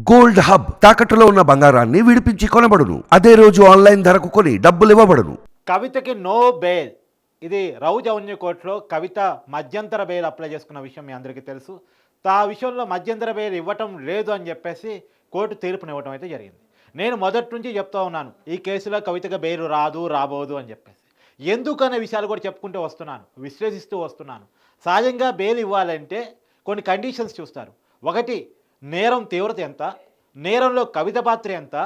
Gold hub తాకట్టులో ఉన్న బంగారాన్ని విడిపించి కొనబడును. అదే రోజు ఆన్లైన్ ధరకు కొని డబ్బులు ఇవ్వబడును. కవితకి నో బెయిల్. ఇది రౌజ్ అవెన్యూ కోర్టులో కవిత మధ్యంతర బెయిల్ అప్లై చేసుకున్న విషయం మీ అందరికీ తెలుసు. ఆ విషయంలో మధ్యంతర బెయిల్ ఇవ్వటం లేదు అని చెప్పేసి కోర్టు తీర్పునివ్వటం అయితే జరిగింది. నేను మొదటి నుంచి చెప్తా ఉన్నాను, ఈ కేసులో కవితకి బెయిల్ రాదు, రాబోదు అని చెప్పేసి. ఎందుకనే విషయాలు కూడా చెప్పుకుంటూ వస్తున్నాను, విశ్లేషిస్తూ వస్తున్నాను. సహజంగా బెయిల్ ఇవ్వాలంటే కొన్ని కండిషన్స్ చూస్తారు. ఒకటి, నేరం తీవ్రత ఎంత, నేరంలో కవిత పాత్ర ఎంత,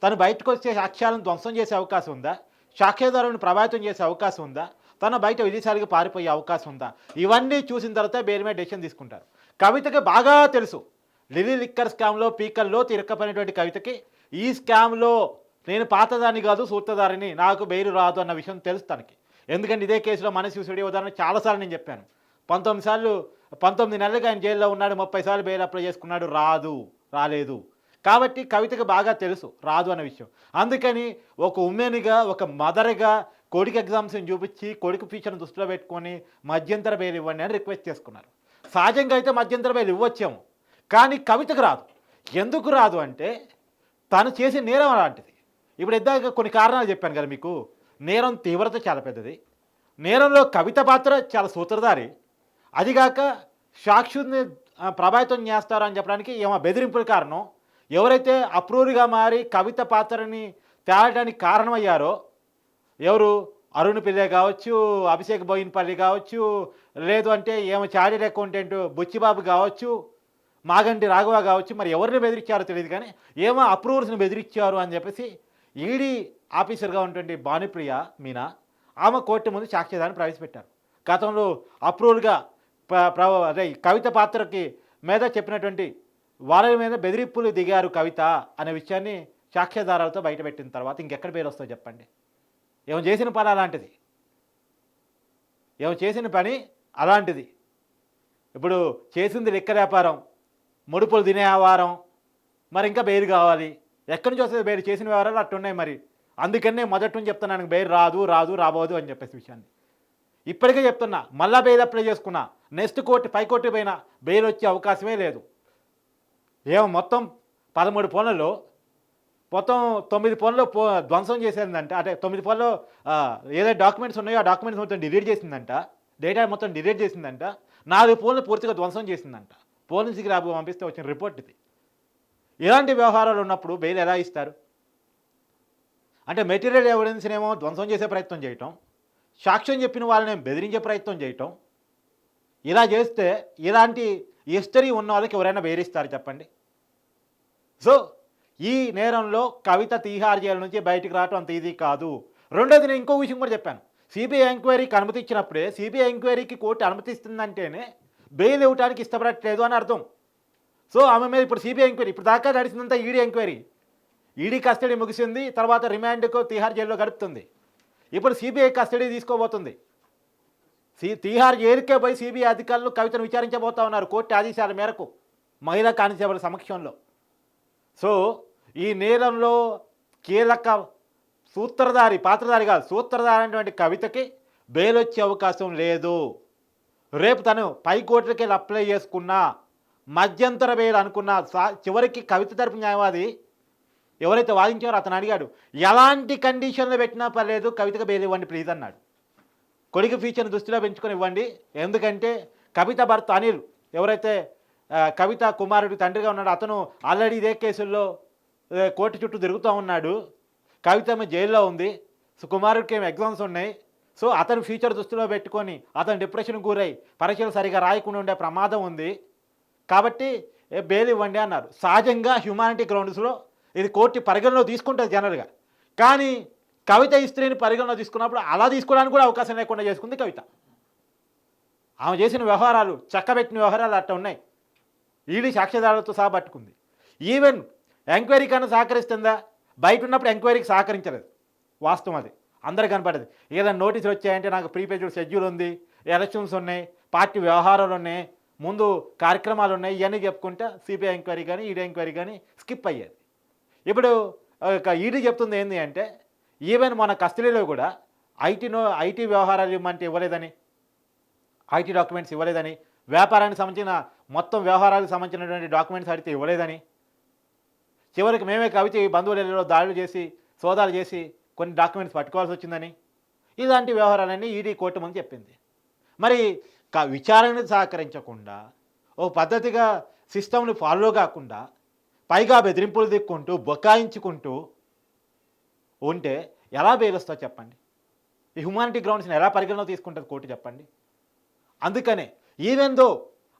తను బయటకు వచ్చే సాక్ష్యాలను ధ్వంసం చేసే అవకాశం ఉందా, సాక్ష్యదారులను ప్రభావితం చేసే అవకాశం ఉందా, తన బయట విదేశాలకు పారిపోయే అవకాశం ఉందా, ఇవన్నీ చూసిన తర్వాత బెయిల్ మీద డెసిషన్ తీసుకుంటారు. కవితకి బాగా తెలుసు, లిలీ లిక్కర్ స్కామ్లో పీకల్లో తిరక్కపోయినటువంటి కవితకి ఈ స్కామ్లో నేను పాతదాన్ని కాదు సూత్రధారిని, నాకు బెయిల్ రాదు అన్న విషయం తెలుసు తనకి. ఎందుకంటే ఇదే కేసులో మనసు సుడి ఉదాహరణ చాలాసార్లు నేను చెప్పాను. 19 నెలలుగా ఆయన జైల్లో ఉన్నాడు, 30 సార్లు బెయిల్ అప్లై చేసుకున్నాడు, రాలేదు. కాబట్టి కవితకు బాగా తెలుసు రాదు అన్న విషయం. అందుకని ఒక ఉమెన్గా, ఒక మదర్గా కొడుకు ఎగ్జామ్స్ని చూపించి కొడుకు ఫ్యూచర్ని దృష్టిలో పెట్టుకొని మధ్యంతర బెయిల్ ఇవ్వండి అని రిక్వెస్ట్ చేసుకున్నారు. సహజంగా అయితే మధ్యంతర బెయిల్ ఇవ్వచ్చేమో, కానీ కవితకు రాదు. ఎందుకు రాదు అంటే తను చేసే నేరం అలాంటిది. ఇప్పుడు ఇందాక కొన్ని కారణాలు చెప్పాను కదా మీకు. నేరం తీవ్రత చాలా పెద్దది, నేరంలో కవిత పాత్ర చాలా సూత్రధారి, అదిగాక సాక్షుల్ని ప్రభావితం చేస్తారని చెప్పడానికి ఏమో బెదిరింపుల కారణం. ఎవరైతే అప్రూవ్గా మారి కవిత పాత్రని తేవడానికి కారణమయ్యారో, ఎవరు అరుణ్ పిల్లే కావచ్చు, అభిషేక్ బోయిన్పల్లి కావచ్చు, లేదు అంటే ఏమో చార్టెడ్ అకౌంటెంట్ బుచ్చిబాబు కావచ్చు, మాగంటి రాఘవ కావచ్చు, మరి ఎవరిని బెదిరించారో తెలియదు, కానీ ఏమో అప్రూవర్స్ని బెదిరించారు అని చెప్పేసి ఈడీ ఆఫీసర్గా ఉన్నటువంటి భానుప్రియ మీనా ఆమె కోర్టు ముందు సాక్ష్యాధారాన్ని ప్రవేశపెట్టారు. గతంలో అప్రూవల్గా అదే కవిత పాత్రకి మీద చెప్పినటువంటి వాళ్ళ మీద బెదిరింపులు దిగారు కవిత అనే విషయాన్ని సాక్ష్యాధారాలతో బయటపెట్టిన తర్వాత ఇంకెక్కడ పేరు వస్తుందో చెప్పండి. ఏమో చేసిన పని అలాంటిది, అలాంటిది. ఇప్పుడు చేసింది లిక్కర్ వ్యాపారం, ముడుపులు తినే వ్యవహారం, మరి ఇంకా బెయిల్ కావాలి. ఎక్కడి నుంచి వస్తుంది బెయిల్? చేసిన వ్యవహారాలు అట్టున్నాయి. మరి అందుకనే మొదటి నుంచి చెప్తున్నాను బెయిల్ రాబోదు అని చెప్పేసి విషయాన్ని. ఇప్పటికే చెప్తున్నా, మళ్ళా బెయిల్ అప్లై చేసుకున్నా, నెక్స్ట్ పైకోర్టు పైన బెయిల్ వచ్చే అవకాశమే లేదు. ఏమో మొత్తం 13 పనులలో మొత్తం 9 పనులు ధ్వంసం చేసేదంట. అంటే 9 పనులు ఏదైతే డాక్యుమెంట్స్ ఉన్నాయో ఆ డాక్యుమెంట్స్ మొత్తం డిలీట్ చేసిందంట, డేటా మొత్తం డిలీట్ చేసిందంట, 4 పనులు పూర్తిగా ధ్వంసం చేసిందంట. పోలీసుకి పంపిస్తే వచ్చిన రిపోర్ట్ ఇది. ఇలాంటి వ్యవహారాలు ఉన్నప్పుడు బెయిల్ ఎలా ఇస్తారు? అంటే మెటీరియల్ ఎవిడెన్స్నేమో ధ్వంసం చేసే ప్రయత్నం చేయటం, సాక్ష్యం చెప్పిన వాళ్ళని బెదిరించే ప్రయత్నం చేయటం, ఇలా చేస్తే ఇలాంటి హిస్టరీ ఉన్న వాళ్ళకి ఎవరైనా బెదిరిస్తారు చెప్పండి? సో ఈ నేరంలో కవిత తీహార్ జైలు నుంచి బయటికి రావటం అంత ఈజీ కాదు. రెండోది, నేను ఇంకో విషయం కూడా చెప్పాను. సిబిఐ ఎంక్వైరీకి అనుమతి ఇచ్చినప్పుడే, సిబిఐ ఎంక్వైరీకి కోర్టు అనుమతిస్తుందంటేనే బెయిల్ ఇవ్వడానికి ఇష్టపడట్లేదు అని అర్థం. సో ఆమె మీద ఇప్పుడు సిబిఐ ఎంక్వైరీ, ఇప్పుడు దాకా నడిచిందంతా ఈడీ ఎంక్వైరీ. ఈడీ కస్టడీ ముగిసింది, తర్వాత రిమాండ్కు తీహార్ జైల్లో గడుపుతుంది. ఇప్పుడు సిబిఐ కస్టడీ తీసుకోబోతుంది. తీహార్ జైలుకే పోయి సిబిఐ అధికారులు కవితను విచారించబోతా ఉన్నారు కోర్టు ఆదేశాల మేరకు, మహిళా కానిస్టేబుల్ సమక్షంలో. సో ఈ నేరంలో కీలక పాత్రధారి అనేటువంటి కవితకి బెయిల్ వచ్చే అవకాశం లేదు. రేపు తను పైకోర్టులకి వెళ్ళి అప్లై చేసుకున్నా, మధ్యంతర బెయిల్ అనుకున్నా, చివరికి కవిత తరపు న్యాయవాది ఎవరైతే వాదించారో అతను అడిగాడు, ఎలాంటి కండిషన్లు పెట్టినా పర్లేదు కవితకు బెయిల్ ఇవ్వండి ప్లీజ్ అన్నాడు. కొడుకు ఫ్యూచర్ని దృష్టిలో పెంచుకొని ఇవ్వండి, ఎందుకంటే కవిత భర్త అనిల్ ఎవరైతే కవిత కుమారుడు తండ్రిగా ఉన్నాడు, అతను ఆల్రెడీ ఇదే కేసుల్లో కోర్టు చుట్టూ తిరుగుతూ ఉన్నాడు. కవిత జైల్లో ఉంది, సో కుమారుడికి ఏమి ఎగ్జామ్స్ ఉన్నాయి. సో అతను ఫ్యూచర్ దృష్టిలో పెట్టుకొని అతను డిప్రెషన్కి గురై పరీక్షలు సరిగా రాయకుండా ఉండే ప్రమాదం ఉంది, కాబట్టి బెయిల్ ఇవ్వండి అన్నారు. సహజంగా హ్యుమానిటీ గ్రౌండ్స్లో ఇది కోర్టు పరిగణలో తీసుకుంటుంది జనరల్గా, కానీ కవిత హిస్టరీని పరిగణలో తీసుకున్నప్పుడు అలా తీసుకోవడానికి కూడా అవకాశం లేకుండా చేసుకుంది కవిత. ఆమె చేసిన వ్యవహారాలు, చక్కబెట్టిన వ్యవహారాలు అట్లా ఉన్నాయి. ఈడీ సాక్ష్యాధారాలతో సహా పట్టుకుంది. ఈవెన్ ఎంక్వైరీ కన్నా సహకరిస్తుందా? బయట ఉన్నప్పుడు ఎంక్వైరీకి సహకరించలేదు, వాస్తవం అది అందరికి కనపడదు. ఏదైనా నోటీసులు వచ్చాయంటే నాకు ప్రీపేజ్డ్ షెడ్యూల్ ఉంది, ఎలక్షన్స్ ఉన్నాయి, పార్టీ వ్యవహారాలు ఉన్నాయి, ముందు కార్యక్రమాలు ఉన్నాయి, ఇవన్నీ చెప్పుకుంటా సిబిఐ ఎంక్వైరీ కానీ ఈడీ ఎంక్వైరీ కానీ స్కిప్ అయ్యేది. ఇప్పుడు ఈడీ చెప్తుంది ఏంటి అంటే, ఈవెన్ మన కస్టడీలో కూడా ఐటీ వ్యవహారాలు ఇవ్వమంటే ఇవ్వలేదని, ఐటీ డాక్యుమెంట్స్ ఇవ్వలేదని, వ్యాపారానికి సంబంధించిన మొత్తం వ్యవహారాలకు సంబంధించినటువంటి డాక్యుమెంట్స్ అడిగితే ఇవ్వలేదని, చివరికి మేమే కవిత బంధువులలో దాడులు చేసి సోదాలు చేసి కొన్ని డాక్యుమెంట్స్ పట్టుకోవాల్సి వచ్చిందని ఇలాంటి వ్యవహారాలన్నీ ఈడీ కోర్టు ముందు చెప్పింది. మరి విచారణను సహకరించకుండా ఓ పద్ధతిగా సిస్టమ్ని ఫాలో కాకుండా పైగా బెదిరింపులు దిక్కుంటూ బొకాయించుకుంటూ ఉంటే ఎలా బెయిల్ వస్తుందో చెప్పండి? ఈ హ్యుమానిటీ గ్రౌండ్స్ని ఎలా పరిగణలో తీసుకుంటుంది కోర్టు చెప్పండి? అందుకనే ఈవెన్ దో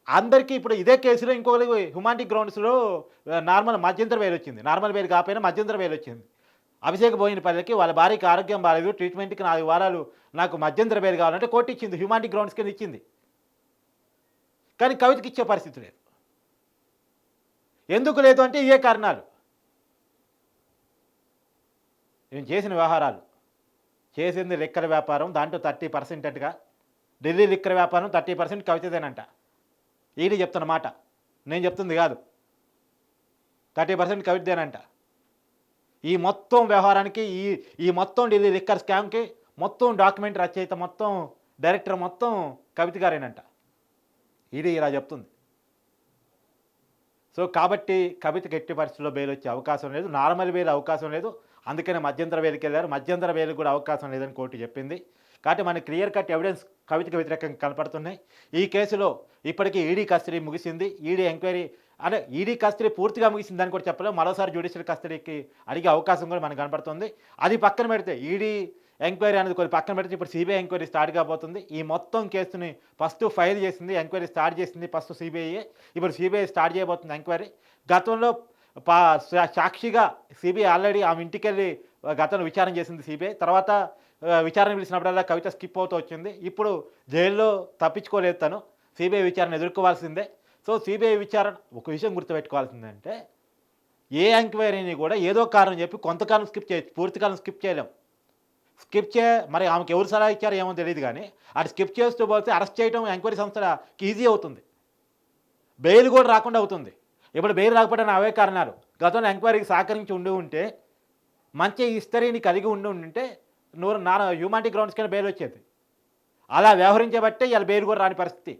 అందరికీ ఇప్పుడు ఇదే కేసులో ఇంకొకటి హ్యుమానిటీ గ్రౌండ్స్లో నార్మల్ మధ్యంతర బెయిల్ వచ్చింది. నార్మల్ బెయిల్ కాకపోయినా మధ్యంతర బెయిల్ వచ్చింది. అభిషేక్ బోయినపల్లికి వాళ్ళ భార్యకి ఆరోగ్యం బాగాలేదు, ట్రీట్మెంట్కి 4 వారాలు నాకు మధ్యంతర బెయిల్ కావాలంటే కోర్టు ఇచ్చింది, హ్యుమానిటీ గ్రౌండ్స్ కింద ఇచ్చింది. కానీ కవితకి ఇచ్చే పరిస్థితి లేదు. ఎందుకు లేదు అంటే ఇవే కారణాలు. నేను చేసిన వ్యవహారాలు, చేసింది లిక్కర్ వ్యాపారం, దాంట్లో 30% అటుగా ఢిల్లీ లిక్కర్ వ్యాపారం 30% కవితదేనంట. ఈడీ చెప్తున్న మాట, నేను చెప్తుంది కాదు. 30% కవితదేనంట. ఈ మొత్తం వ్యవహారానికి ఈ మొత్తం ఢిల్లీ లిక్కర్ స్కామ్కి మొత్తం డాక్యుమెంట్ రచయిత మొత్తం డైరెక్టర్ మొత్తం కవిత గారేనంట. ఈడీ ఇలా చెప్తుంది. సో కాబట్టి కవితకి ఎట్టి పరిస్థితుల్లో బెయిల్ వచ్చే అవకాశం లేదు, నార్మల్ బెయిల్ అవకాశం లేదు. అందుకనే మధ్యంతర బెయిల్కి వెళ్ళారు. మధ్యంతర బెయిల్కి కూడా అవకాశం లేదని కోర్టు చెప్పింది. కాబట్టి మనకి క్లియర్ కట్ ఎవిడెన్స్ కవితకి వ్యతిరేకంగా కనపడుతున్నాయి. ఈ కేసులో ఇప్పటికీ ఈడీ కస్టడీ ముగిసింది. ఈడీ ఎంక్వైరీ అంటే ఈడీ కస్టడీ పూర్తిగా ముగిసిందని కూడా చెప్పలేము. మరోసారి జ్యుడిషియల్ కస్టడీకి అడిగే అవకాశం కూడా మనకు కనపడుతుంది. అది పక్కన పెడితే ఈడీ ఎంక్వైరీ అనేది కొన్ని పక్కన పెడితే ఇప్పుడు సిబిఐ ఎంక్వైరీ స్టార్ట్ కాబోతుంది. ఈ మొత్తం కేసుని ఫస్ట్ ఫైల్ చేసింది, ఎంక్వైరీ స్టార్ట్ చేసింది ఫస్ట్ సిబిఐ. ఇప్పుడు సిబిఐ స్టార్ట్ చేయబోతుంది ఎంక్వైరీ. గతంలో సాక్షిగా సిబిఐ ఆల్రెడీ ఆమె ఇంటికి వెళ్ళి గతంలో విచారణ చేసింది సిబిఐ. తర్వాత విచారణ పిలిచినప్పుడల్లా కవిత స్కిప్ అవుతూ వచ్చింది. ఇప్పుడు జైల్లో తప్పించుకోలేదు తను, సిబిఐ విచారణ ఎదుర్కోవాల్సిందే. సో సిబిఐ విచారణ ఒక విషయం గుర్తుపెట్టుకోవాల్సిందంటే ఏ ఎంక్వైరీని కూడా ఏదో కారణం చెప్పి కొంతకాలం స్కిప్ చేయొచ్చు, పూర్తికాలం స్కిప్ చేయలేం. స్కిప్ మరి ఆమెకు ఎవరు సలహా ఇచ్చారో ఏమో తెలియదు, కానీ అటు స్కిప్ చేస్తూ పోతే అరెస్ట్ చేయడం ఎంక్వైరీ సంస్థకి ఈజీ అవుతుంది, బెయిల్ కూడా రాకుండా అవుతుంది. ఇప్పుడు బెయిల్ రాకపోవడానికి అవే కారణాలు. గతంలో ఎంక్వైరీకి సహకరించి ఉంటే మంచి హిస్టరీని కలిగి ఉంటే హ్యూమానిటీ గ్రౌండ్స్ కింద బెయిల్ వచ్చేది. అలా వ్యవహరించబట్టే ఇలా బెయిల్ కూడా రాని పరిస్థితి.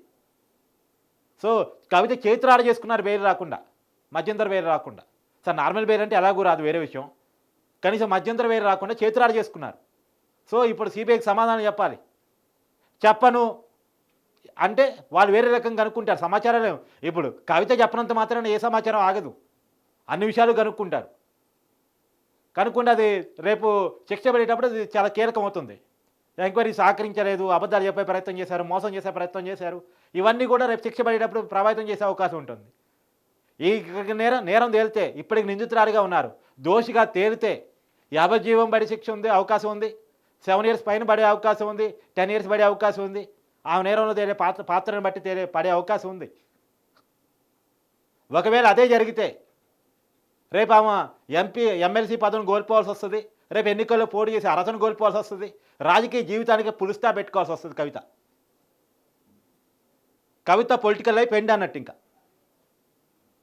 సో కవిత చేతురాడ చేసుకున్నారు బెయిల్ రాకుండా, మధ్యంతర బెయిల్ రాకుండా. సార్ నార్మల్ బెయిల్ అంటే ఎలాగూ రాదు, వేరే విషయం. కనీసం మధ్యంతర బెయిల్ రాకుండా చేతురాడ చేసుకున్నారు. సో ఇప్పుడు సిబిఐకి సమాధానం చెప్పాలి. చెప్పను అంటే వాళ్ళు వేరే రకంగా కనుక్కుంటారు సమాచారాలు. ఇప్పుడు కవిత చెప్పనంత మాత్రాన ఏ సమాచారం ఆగదు, అన్ని విషయాలు కనుక్కుంటారు. కనుక్కుంటే అది రేపు శిక్ష పడేటప్పుడు అది చాలా కీలకం అవుతుంది. ఎంక్వైరీ సహకరించలేదు, అబద్ధాలు చెప్పే ప్రయత్నం చేశారు, మోసం చేసే ప్రయత్నం చేశారు, ఇవన్నీ కూడా రేపు శిక్ష పడేటప్పుడు ప్రభావితం చేసే అవకాశం ఉంటుంది. ఈ నేరం తేలితే ఇప్పటికి నిందితురాలిగా ఉన్నారు, దోషిగా తేలితే యావజ్జీవం పడే శిక్ష ఉంది, అవకాశం ఉంది. 7 years పైన పడే అవకాశం ఉంది, 10 years పడే అవకాశం ఉంది. ఆ నేరంలో తేలే పాత్రను బట్టి పడే అవకాశం ఉంది. ఒకవేళ అదే జరిగితే రేపు ఆమె ఎమ్మెల్సీ పదవిని కోల్పోవాల్సి వస్తుంది, రేపు ఎన్నికల్లో పోటీ చేసి అర్హతను కోల్పోవాల్సి వస్తుంది, రాజకీయ జీవితానికి పులుస్తా పెట్టుకోవాల్సి వస్తుంది. కవిత పొలిటికల్ లైఫ్ ఎండ్ అన్నట్టు. ఇంకా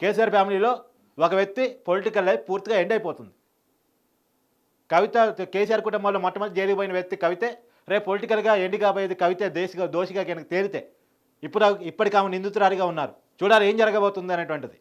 కేసీఆర్ ఫ్యామిలీలో ఒక వ్యక్తి పొలిటికల్ లైఫ్ పూర్తిగా ఎండ్ అయిపోతుంది. కవిత కేసీఆర్ కుటుంబంలో మొట్టమొదటి జైలుకు పోయిన వ్యక్తి కవితే. రేపు పొలిటికల్గా ఎండ్ కాబోయేది కవితే, దోషిగా కనుక తేలితే. ఇప్పటికి ఆమె నిందితురాలిగా ఉన్నారు. చూడాలి ఏం జరగబోతుంది అనేటువంటిది.